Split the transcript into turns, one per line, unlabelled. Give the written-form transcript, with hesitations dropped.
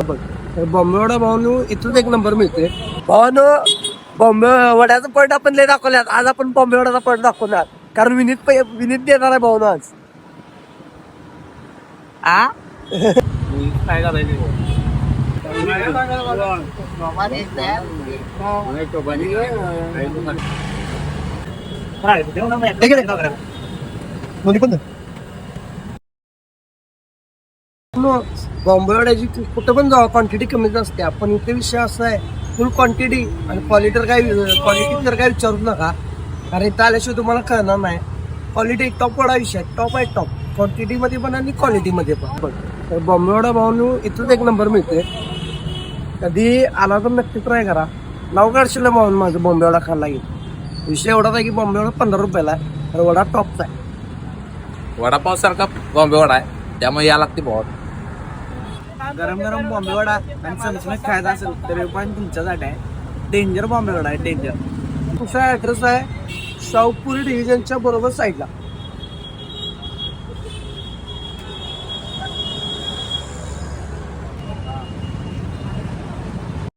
बॉम्बे वडा भावानो इथूच एक नंबर मिळते भावानो. बॉम्बे वड्याचा पॉईंट आपण लय दाखवल्यात. आज आपण बॉम्बे वड्याचा पॉईंट दाखवणार कारण विनीत देणार आहे भावानो आज.
काय करायचं
बॉम्बे वड्याची कुठं पण जावा क्वांटिटी कमीच असते. पण इथे विषय असा आहे फुल क्वांटिटी आणि क्वालिटी तर काय विचारू नका कारण इथं आल्याशिवाय तुम्हाला कळणार नाही. क्वालिटी टॉप वडा विषय टॉप आहे टॉप क्वांटिटी मध्ये पण आणि क्वालिटी मध्ये पण. तर बॉम्बे वडा भावानो इथंच एक नंबर मिळते. कधी आला तर नक्की ट्राय करा. नाव काढशील भाऊन माझं बॉम्बे वडा खायला लागेल. विषय एवढाच आहे की बॉम्बे वडा 15 रुपयाला आहे तर वडा टॉपचा आहे.
वडापाव सारखा बॉम्बे वडा आहे त्यामुळे या लागते बहुत.
गरम गरम बॉम्बे वडा आणि चमचमीत खायचा असेल तर पण तुमच्यासाठी आहे. डेंजर बॉम्बे वडा आहे डेंजर.
तुमचा ऍड्रेस आहे शाहूपुरी डिव्हिजनच्या बरोबर साईडला.